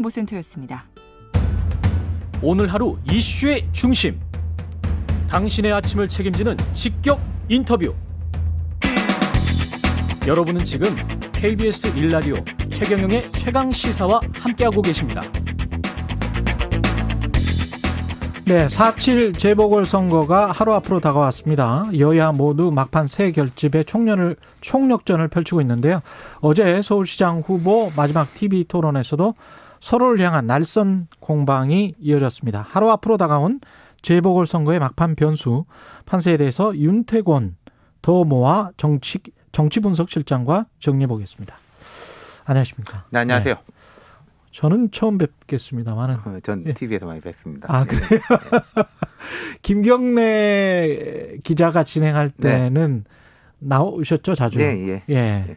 모센터였습니다. 오늘 하루 이슈의 중심. 당신의 아침을 책임지는 직격 인터뷰. 여러분은 지금 KBS 1라디오 최경영의 최강시사와 함께하고 계십니다. 네, 4.7 재보궐선거가 하루 앞으로 다가왔습니다. 여야 모두 막판 새 결집의 총력전을 펼치고 있는데요. 어제 서울시장 후보 마지막 TV 토론에서도 서로를 향한 날선 공방이 이어졌습니다. 하루 앞으로 다가온 재보궐선거의 막판 변수, 판세에 대해서 윤태곤 더모아 정치분석실장과 정리해 보겠습니다. 안녕하십니까? 네, 안녕하세요. 네. 저는 처음 뵙겠습니다만은. 전 예. TV에서 많이 뵀습니다. 아, 그래요? 김경래 기자가 진행할 때는 나오셨죠, 자주? 네, 예. 예.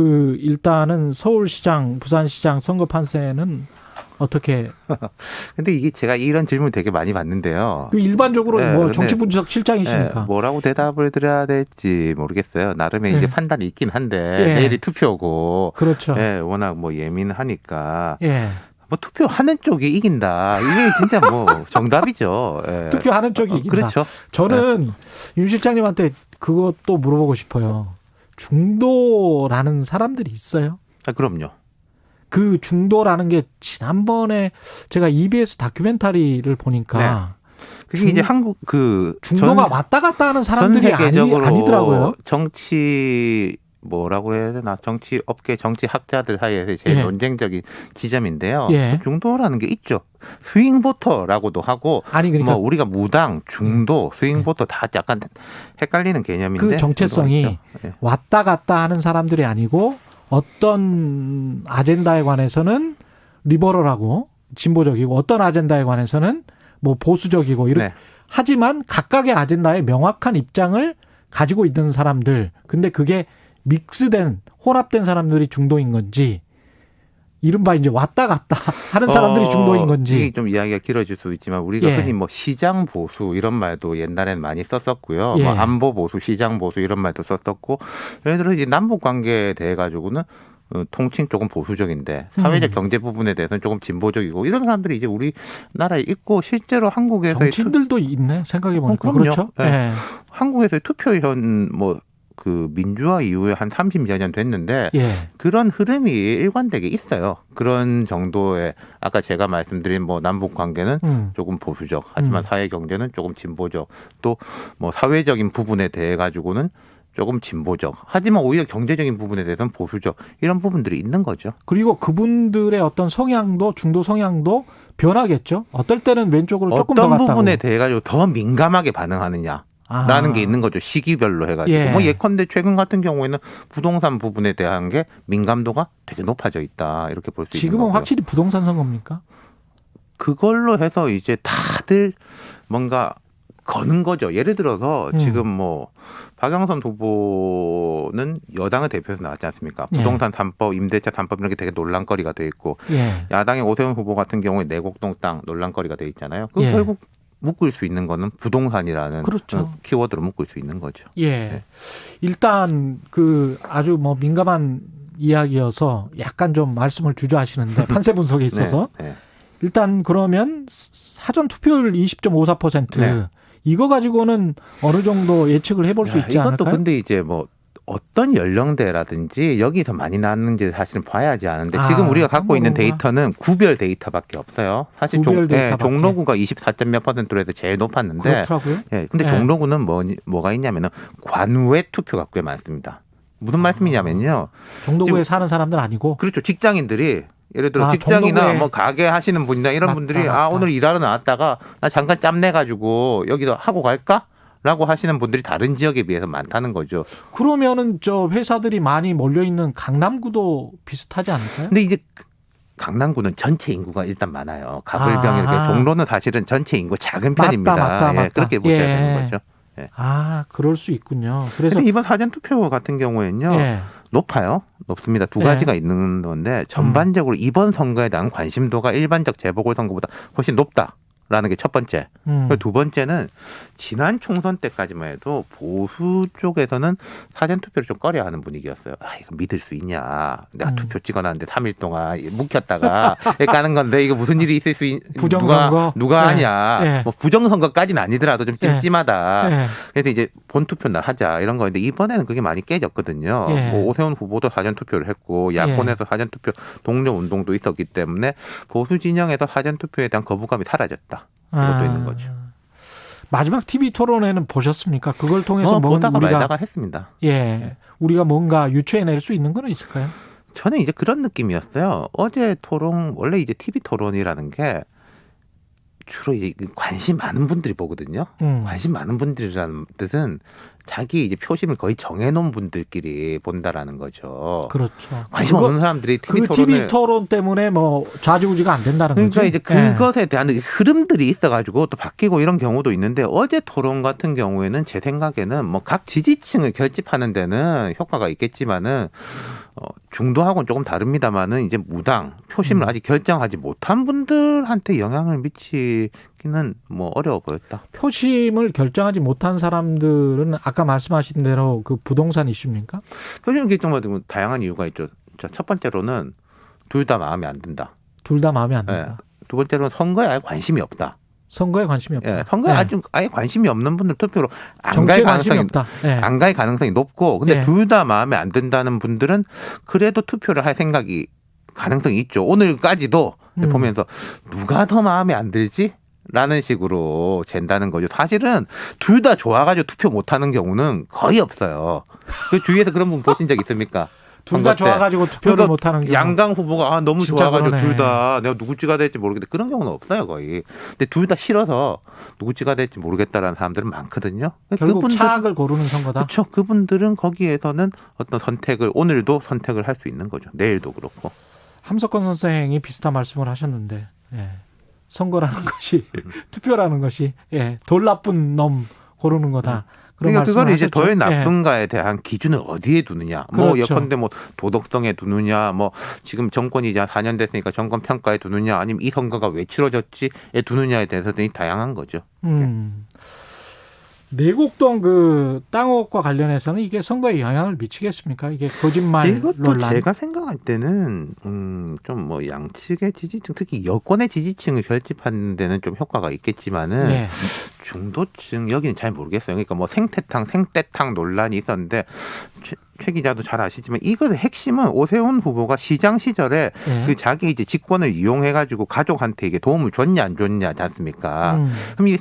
일단은 서울시장, 부산시장 선거 판세는 어떻게? 근데 이게 제가 이런 질문 되게 많이 받는데요. 일반적으로 네, 뭐 정치분석 실장이시니까. 네, 뭐라고 대답을 드려야 될지 모르겠어요. 나름의 네. 이제 판단이 있긴 한데 예. 내일이 투표고, 그렇죠. 예, 워낙 뭐 예민하니까. 예. 뭐 투표하는 쪽이 이긴다. 이게 진짜 뭐 정답이죠. 예. 투표하는 쪽이 이긴다. 그렇죠. 저는 윤 실장님한테 그것도 물어보고 싶어요. 중도라는 사람들이 있어요? 아, 그럼요. 그 중도라는 게 지난번에 제가 EBS 다큐멘터리를 보니까 그게 이제 한국 중도가 왔다 갔다 하는 사람들이 아니더라고요. 정치 뭐라고 해야 되나, 정치 업계, 정치 학자들 사이에서 제일 예. 논쟁적인 지점인데요. 예. 중도라는 게 있죠. 스윙보터라고도 하고, 아니 그러니까 뭐 우리가 무당, 중도, 스윙보터 다 약간 헷갈리는 개념인데 그 정체성이 예. 왔다 갔다 하는 사람들이 아니고 어떤 아젠다에 관해서는 리버럴하고 진보적이고 어떤 아젠다에 관해서는 뭐 보수적이고 이렇게 네. 하지만 각각의 아젠다에 명확한 입장을 가지고 있는 사람들. 근데 그게 믹스된 혼합된 사람들이 중도인 건지 이른바 이제 왔다 갔다 하는 사람들이 중도인 건지. 이게 좀 이야기가 길어질 수 있지만 우리가 예. 흔히 뭐 시장 보수 이런 말도 옛날에는 많이 썼었고요. 예. 뭐 안보 보수, 시장 보수 이런 말도 썼었고, 예를 들어 이제 남북 관계에 대해 가지고는 통칭 조금 보수적인데 사회적 경제 부분에 대해서는 조금 진보적이고 이런 사람들이 이제 우리나라에 있고, 실제로 한국에서의 정치인들도 있네 생각해 보니까. 그럼요. 그렇죠. 네. 예. 한국에서의 투표현 민주화 이후에 한 30여 년 됐는데 예. 그런 흐름이 일관되게 있어요. 그런 정도의, 아까 제가 말씀드린 뭐 남북 관계는 조금 보수적, 하지만 사회 경제는 조금 진보적, 또 뭐 사회적인 부분에 대해 가지고는 조금 진보적, 하지만 오히려 경제적인 부분에 대해서는 보수적, 이런 부분들이 있는 거죠. 그리고 그분들의 어떤 성향도 중도 성향도 변하겠죠. 어떨 때는 왼쪽으로 조금 더 어떤 갔다고. 부분에 대해 가지고 더 민감하게 반응하느냐. 라는 게 있는 거죠. 시기별로 해가지고. 예. 뭐 예컨대 최근 같은 경우에는 부동산 부분에 대한 게 민감도가 되게 높아져 있다. 이렇게 볼 수 있는 지금은 거고요. 확실히 부동산 선거입니까? 그걸로 해서 이제 다들 뭔가 거는 거죠. 예를 들어서 지금 뭐 박영선 후보는 여당을 대표해서 나왔지 않습니까? 예. 부동산 3법, 임대차 3법 이런 게 되게 논란거리가 돼 있고, 예. 야당의 오세훈 후보 같은 경우에 내곡동 땅 논란거리가 돼 있잖아요. 그 예. 결국 묶을 수 있는 거는 부동산이라는 그렇죠. 키워드로 묶을 수 있는 거죠. 예. 일단 아주 뭐 민감한 이야기여서 약간 좀 말씀을 주저하시는데 판세 분석에 있어서 네, 네. 일단 그러면 사전 투표율 20.54% 네. 이거 가지고는 어느 정도 예측을 해볼 수 있지 이것도 않을까요? 근데 이제 뭐 어떤 연령대라든지 여기서 많이 나왔는지 사실은 봐야지 아는데, 지금 우리가 갖고 있는 그런가? 데이터는 구별 데이터밖에 없어요. 사실 구별 데이터밖에. 종로구가 24. 몇 %로 해서 제일 높았는데, 그렇더라고요. 예, 근데 예. 종로구는 뭐가 있냐면은 관외 투표가 꽤 많습니다. 무슨 말씀이냐면요. 종로구에 지금- 사는 사람들 아니고 그렇죠. 직장인들이 예를 들어 직장이나 종로구에. 뭐 가게 하시는 분이나 이런 맞다, 분들이 맞다. 오늘 일하러 나왔다가 나 잠깐 짬내 가지고 여기도 하고 갈까? 라고 하시는 분들이 다른 지역에 비해서 많다는 거죠. 그러면은 저 회사들이 많이 몰려 있는 강남구도 비슷하지 않을까요? 근데 이제 강남구는 전체 인구가 일단 많아요. 가불병 이렇게 아. 종로는 사실은 전체 인구 작은 편입니다. 맞다. 예, 그렇게 보셔야 예. 되는 거죠. 그럴 수 있군요. 그래서 그래서 이번 사전 투표 같은 경우에는요. 예. 높아요. 높습니다. 두 예. 가지가 있는 건데 전반적으로 이번 선거에 대한 관심도가 일반적 재보궐선거보다 훨씬 높다. 라는 게 첫 번째. 두 번째는 지난 총선 때까지만 해도 보수 쪽에서는 사전투표를 좀 꺼려하는 분위기였어요. 아, 이거 믿을 수 있냐. 내가 투표 찍어놨는데 3일 동안 묵혔다가 까는 건데 이거 무슨 일이 있을 수 있... 부정선거? 누가 네. 하냐. 네. 뭐 부정선거까지는 아니더라도 좀 찜찜하다. 네. 그래서 이제 본투표 날 하자 이런 거였는데 이번에는 그게 많이 깨졌거든요. 네. 뭐 오세훈 후보도 사전투표를 했고 야권에서 사전투표 동료 운동도 있었기 때문에 보수 진영에서 사전투표에 대한 거부감이 사라졌다. 이것도 있는 거죠. 마지막 TV 토론회는 보셨습니까? 그걸 통해서 보다가 우리가 말다가 했습니다. 우리가 뭔가 유추해낼 수 있는 건 있을까요? 저는 이제 그런 느낌이었어요. 어제 토론 원래 이제 TV 토론이라는 게 주로 이제 관심 많은 분들이 보거든요. 관심 많은 분들이라는 뜻은 자기 이제 표심을 거의 정해놓은 분들끼리 본다라는 거죠. 그렇죠. 관심 없는 사람들이 TV 그 토론을 TV 토론 때문에 뭐 좌지우지가 안 된다는 그러니까 거지. 이제 그것에 대한 흐름들이 있어가지고 또 바뀌고 이런 경우도 있는데 어제 토론 같은 경우에는 제 생각에는 뭐 각 지지층을 결집하는 데는 효과가 있겠지만은 중도하고는 조금 다릅니다만은 이제 무당 표심을 아직 결정하지 못한 분들한테 영향을 미치기는 뭐 어려워 보였다. 표심을 결정하지 못한 사람들은 아까 말씀하신 대로 그 부동산 이슈입니까? 표심 결정받으면 다양한 이유가 있죠. 자, 첫 번째로는 둘 다 마음에 안 든다. 둘 다 마음에 안 든다. 두 번째로는 선거에 아예 관심이 없다. 선거에 관심이 없다. 선거에 아예 관심이 없는 분들 투표로 안 갈 정치에 관심이 가능성이 없다. 안 갈 가능성이 높고, 근데 둘 다 마음에 안 든다는 분들은 그래도 투표를 할 생각이 가능성이 있죠. 오늘까지도 보면서 누가 더 마음에 안 들지? 라는 식으로 잰다는 거죠. 사실은 둘 다 좋아가지고 투표 못하는 경우는 거의 없어요. 그 주위에서 그런 분 보신 적 있습니까? 둘 다 좋아가지고 투표를 그러니까 못하는 경우. 양강 후보가 너무 좋아가지고 그러네. 둘 다 내가 누구 찍어야 될지 모르겠는데 그런 경우는 없어요 거의. 근데 둘 다 싫어서 누구 찍어야 될지 모르겠다라는 사람들은 많거든요. 결국 차악을 고르는 선거다. 그렇죠. 그분들은 거기에서는 어떤 선택을 오늘도 선택을 할 수 있는 거죠. 내일도 그렇고. 함석헌 선생이 비슷한 말씀을 하셨는데 선거라는 것이 투표라는 것이 돌 나쁜 놈 고르는 거다. 그러니까 그걸 이제 덜 나쁜가에 대한 기준을 어디에 두느냐. 그렇죠. 뭐 예컨대 뭐 도덕성에 두느냐, 뭐 지금 정권이 이제 4년 됐으니까 정권 평가에 두느냐, 아니면 이 선거가 왜 치러졌지에 두느냐에 대해서는 다양한 거죠. 내곡동 그 땅 의혹과 관련해서는 이게 선거에 영향을 미치겠습니까? 이게 거짓말 이것도 논란. 제가 생각할 때는 좀 뭐 양측의 지지층, 특히 여권의 지지층을 결집하는 데는 좀 효과가 있겠지만은 중도층 여기는 잘 모르겠어요. 그러니까 뭐 생떼탕 논란이 있었는데 최 기자도 잘 아시지만 이거의 핵심은 오세훈 후보가 시장 시절에 그 자기 이제 직권을 이용해 가지고 가족한테 이게 도움을 줬냐 안 줬냐지 않습니까? 그럼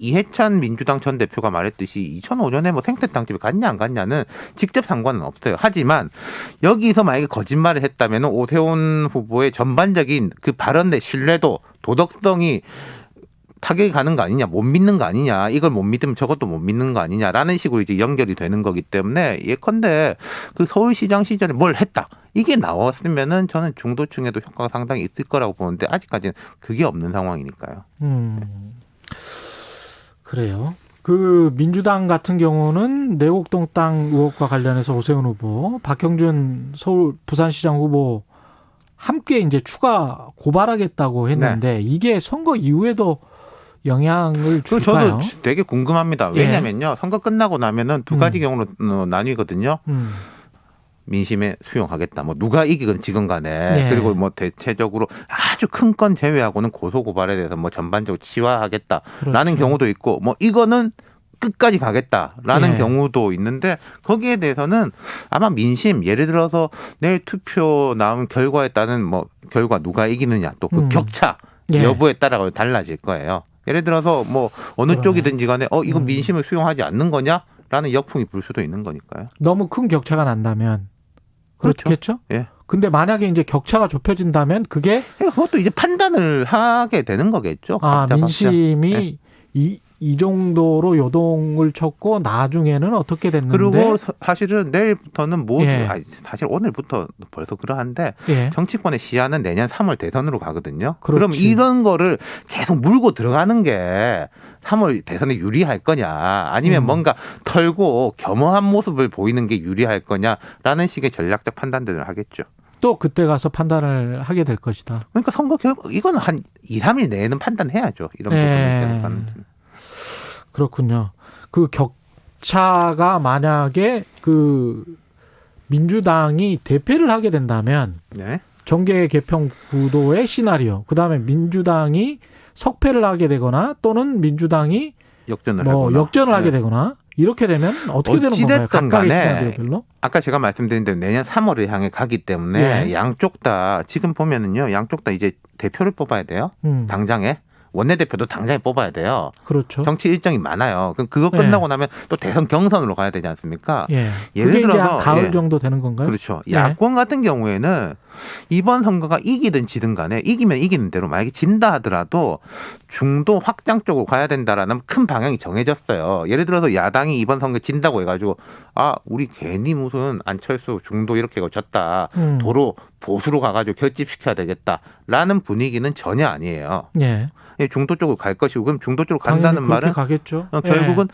이해찬 민주당 전 대표가 말했듯이 2005년에 뭐 생태탕 집에 갔냐 안 갔냐는 직접 상관은 없어요. 하지만 여기서 만약에 거짓말을 했다면 오세훈 후보의 전반적인 그 발언의 신뢰도, 도덕성이 타격이 가는 거 아니냐, 못 믿는 거 아니냐, 이걸 못 믿으면 저것도 못 믿는 거 아니냐라는 식으로 이제 연결이 되는 거기 때문에 예컨대 그 서울시장 시절에 뭘 했다. 이게 나왔으면은 저는 중도층에도 효과가 상당히 있을 거라고 보는데 아직까지는 그게 없는 상황이니까요. 그래요. 그 민주당 같은 경우는 내곡동 땅 의혹과 관련해서 오세훈 후보, 박형준 서울 부산시장 후보 함께 이제 추가 고발하겠다고 했는데 이게 선거 이후에도 영향을 줄까요? 저도 되게 궁금합니다. 왜냐면요, 선거 끝나고 나면은 두 가지 경우로 나뉘거든요. 민심에 수용하겠다. 뭐 누가 이기건 지건 간에 그리고 뭐 대체적으로 아주 큰 건 제외하고는 고소 고발에 대해서 뭐 전반적으로 치화하겠다라는 경우도 있고 뭐 이거는 끝까지 가겠다라는 경우도 있는데 거기에 대해서는 아마 민심 예를 들어서 내일 투표 나온 결과에 따른 뭐 결과 누가 이기느냐 또 그 격차 여부에 따라 달라질 거예요. 예를 들어서 뭐 어느 쪽이든지 간에 이건 민심을 수용하지 않는 거냐라는 역풍이 불 수도 있는 거니까요. 너무 큰 격차가 난다면 그렇겠죠? 예. 근데 만약에 이제 격차가 좁혀진다면 그게 그것도 이제 판단을 하게 되는 거겠죠. 민심이 이 정도로 요동을 쳤고 나중에는 어떻게 됐는데 그리고 사실은 내일부터는 사실 오늘부터 벌써 그러한데 정치권의 시야는 내년 3월 대선으로 가거든요. 그럼 이런 거를 계속 물고 들어가는 게 3월 대선에 유리할 거냐 아니면 뭔가 털고 겸허한 모습을 보이는 게 유리할 거냐라는 식의 전략적 판단들을 하겠죠. 또 그때 가서 판단을 하게 될 것이다. 그러니까 선거 결과 이거는 한 2, 3일 내에는 판단해야죠. 이런 부분에 대해서는. 그렇군요. 그 격차가 만약에 그 민주당이 대패를 하게 된다면 네. 정계 개편 구도의 시나리오, 그다음에 민주당이 석패를 하게 되거나 또는 민주당이 역전을 뭐 하거나. 역전을 하게 되거나 이렇게 되면 어떻게 되는 건가요? 어찌됐든 각각의 간에 시나리오별로? 아까 제가 말씀드린 대로 내년 3월을 향해 가기 때문에 예. 양쪽 다 지금 보면은요. 양쪽 다 이제 대표를 뽑아야 돼요. 당장에. 원내대표도 당장에 뽑아야 돼요. 그렇죠. 정치 일정이 많아요. 그럼 그거 끝나고 나면 또 대선 경선으로 가야 되지 않습니까? 예. 예를 그게 이제 들어서, 한 가을 예. 정도 되는 건가요? 그렇죠. 예. 야권 같은 경우에는 이번 선거가 이기든 지든 간에 이기면 이기는 대로 만약에 진다 하더라도 중도 확장 쪽으로 가야 된다라는 큰 방향이 정해졌어요. 예를 들어서 야당이 이번 선거 진다고 해가지고 우리 괜히 무슨 안철수 중도 이렇게 졌다. 도로 보수로 가가지고 결집시켜야 되겠다라는 분위기는 전혀 아니에요. 예. 중도 쪽으로 갈 것이고 그럼 중도 쪽으로 간다는 말은 가겠죠. 결국은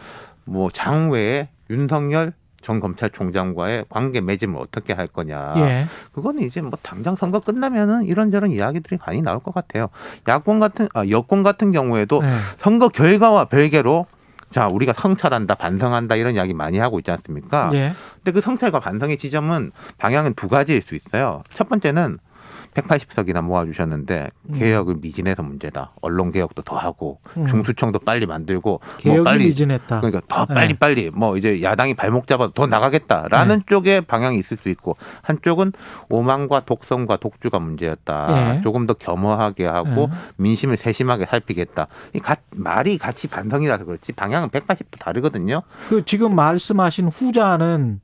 뭐 장외에 윤석열 전 검찰총장과의 관계 맺음을 어떻게 할 거냐. 예. 그거는 이제 뭐 당장 선거 끝나면은 이런저런 이야기들이 많이 나올 것 같아요. 여권 같은 경우에도 예. 선거 결과와 별개로 자 우리가 성찰한다, 반성한다 이런 이야기 많이 하고 있지 않습니까? 예. 근데 그 성찰과 반성의 지점은 방향은 두 가지일 수 있어요. 첫 번째는 180석이나 모아주셨는데 개혁을 미진해서 문제다. 언론 개혁도 더 하고 중수청도 빨리 만들고 개혁이 뭐 빨리 미진했다. 그러니까 더 빨리 뭐 이제 야당이 발목 잡아도 더 나가겠다라는 쪽의 방향이 있을 수 있고 한쪽은 오만과 독선과 독주가 문제였다. 예. 조금 더 겸허하게 하고 민심을 세심하게 살피겠다. 말이 같이 반성이라서 그렇지 방향은 180도 다르거든요. 그 지금 말씀하신 후자는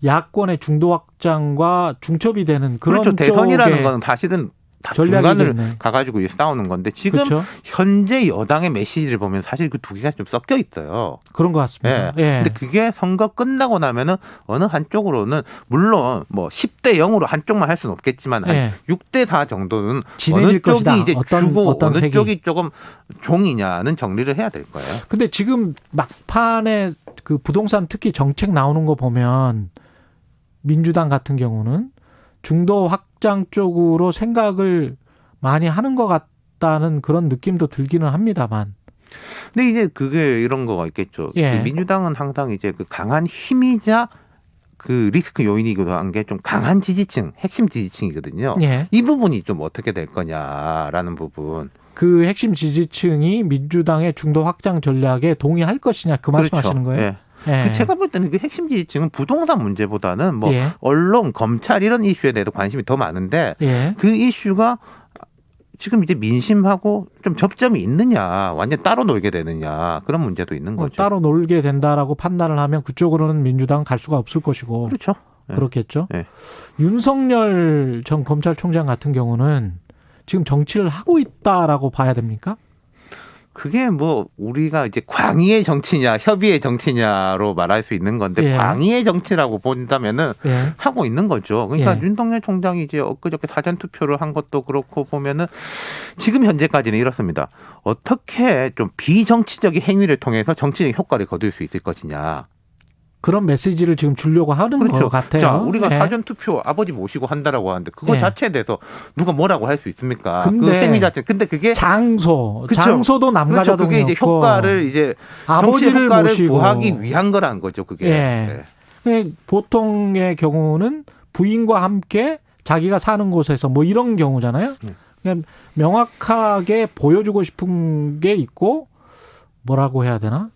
야권의 중도 확장과 중첩이 되는 그런 그렇죠. 대선이라는 쪽의 건 사실은 다 전략이겠네. 중간을 가가지고 싸우는 건데 지금 그렇죠? 현재 여당의 메시지를 보면 사실 그 두 개가 좀 섞여 있어요. 그런 것 같습니다. 예. 예. 근데 그게 선거 끝나고 나면은 어느 한쪽으로는 물론 뭐 10대 0으로 한쪽만 할 수는 없겠지만 한 예. 6대 4 정도는 진해질 어느 쪽이 것이다. 이제 주고 어떤 어느 색이. 쪽이 조금 종이냐는 정리를 해야 될 거예요. 근데 지금 막판에 그 부동산 특히 정책 나오는 거 보면 민주당 같은 경우는 중도 확장 쪽으로 생각을 많이 하는 것 같다는 그런 느낌도 들기는 합니다만. 근데 이제 그게 이런 거가 있겠죠. 예. 그 민주당은 항상 이제 그 강한 힘이자 그 리스크 요인이기도 한 게 좀 강한 지지층, 핵심 지지층이거든요. 예. 이 부분이 좀 어떻게 될 거냐라는 부분. 그 핵심 지지층이 민주당의 중도 확장 전략에 동의할 것이냐 그 말씀하시는 거예요? 예. 예. 그 제가 볼 때는 그 핵심 지지층은 부동산 문제보다는 뭐 예. 언론, 검찰 이런 이슈에 대해서 관심이 더 많은데 예. 그 이슈가 지금 이제 민심하고 좀 접점이 있느냐, 완전 따로 놀게 되느냐 그런 문제도 있는 거죠. 따로 놀게 된다라고 판단을 하면 그쪽으로는 민주당은 갈 수가 없을 것이고 그렇죠. 예. 그렇겠죠. 예. 윤석열 전 검찰총장 같은 경우는 지금 정치를 하고 있다라고 봐야 됩니까? 그게 뭐 우리가 이제 광의의 정치냐 협의의 정치냐로 말할 수 있는 건데 예. 광의의 정치라고 본다면은 예. 하고 있는 거죠. 그러니까 예. 윤석열 총장이 이제 엊그저께 사전 투표를 한 것도 그렇고 보면은 지금 현재까지는 이렇습니다. 어떻게 좀 비정치적인 행위를 통해서 정치적 효과를 거둘 수 있을 것이냐. 그런 메시지를 지금 주려고 하는 그렇죠. 것 같아요. 자, 우리가 예. 사전 투표 아버지 모시고 한다라고 하는데 그거 예. 자체에 대해서 누가 뭐라고 할 수 있습니까? 그 근데 행위 자체. 근데 그게 장소도 그렇죠. 남가자동이었고 그게 이제 효과를 이제 정치 아버지를 효과를 모시고 구하기 위한 거란 거죠. 그게. 예. 네. 보통의 경우는 부인과 함께 자기가 사는 곳에서 뭐 이런 경우잖아요. 그냥 명확하게 보여주고 싶은 게 있고 뭐라고 해야 되나?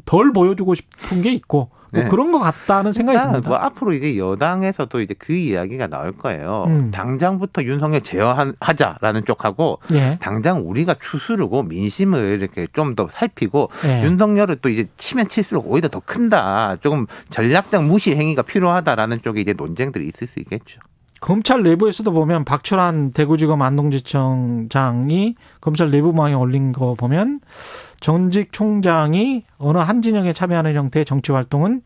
덜 보여주고 싶은 게 있고 뭐 네. 그런 것 같다는 생각이 듭니다. 뭐 앞으로 이제 여당에서도 이제 그 이야기가 나올 거예요. 음. 당장부터 윤석열 제어하자라는 쪽하고 예. 당장 우리가 추스르고 민심을 이렇게 좀 더 살피고 예. 윤석열을 또 이제 치면 칠수록 오히려 더 큰다. 조금 전략적 무시 행위가 필요하다라는 쪽에 이제 논쟁들이 있을 수 있겠죠. 검찰 내부에서도 보면 박철환 대구지검 안동지청장이 검찰 내부망에 올린 거 보면 전직 총장이 어느 한 진영에 참여하는 형태의 정치 활동은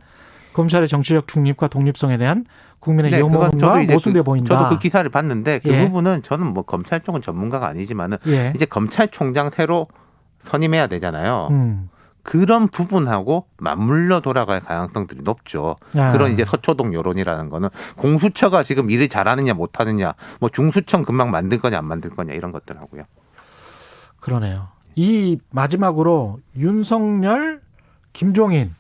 검찰의 정치적 중립과 독립성에 대한 국민의 염원과 모순돼 보인다. 저도 그 기사를 봤는데 그 예. 부분은 저는 뭐 검찰 쪽은 전문가가 아니지만은 예. 이제 검찰총장 새로 선임해야 되잖아요. 그런 부분하고 맞물려 돌아갈 가능성들이 높죠. 그런 이제 서초동 여론이라는 거는 공수처가 지금 일을 잘하느냐 못하느냐, 뭐 중수청 금방 만들 거냐 안 만들 거냐 이런 것들하고요. 그러네요. 이 마지막으로 윤석열, 김종인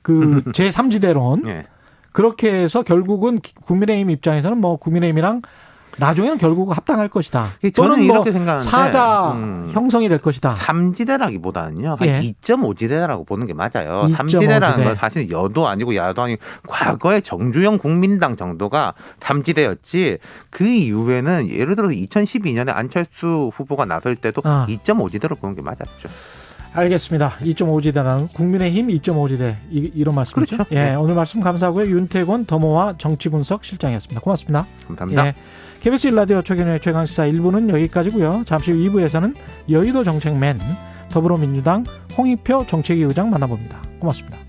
그 제3지대론 예. 그렇게 해서 결국은 국민의힘 입장에서는 뭐 국민의힘이랑 나중에는 결국 합당할 것이다. 저는 또는 뭐 이렇게 생각하는데 사자 형성이 될 것이다. 3지대라기보다는요. 한 예. 2.5지대라고 보는 게 맞아요. 2.5 3지대라는 지대. 건 사실 여도 아니고 야도 아니고 과거에 정주영 국민당 정도가 3지대였지 그 이후에는 예를 들어서 2012년에 안철수 후보가 나설 때도 2.5지대로 보는 게 맞았죠. 알겠습니다. 2.5지대라는 국민의힘 2.5지대 이런 말씀이죠. 그렇죠. 예, 오늘 말씀 감사하고요. 윤태곤 더모아 정치분석 실장이었습니다. 고맙습니다. 감사합니다. 예, KBS 1라디오 최경영의 최강시사 1부는 여기까지고요. 잠시 후 2부에서는 여의도 정책맨 더불어민주당 홍익표 정책위 의장 만나봅니다. 고맙습니다.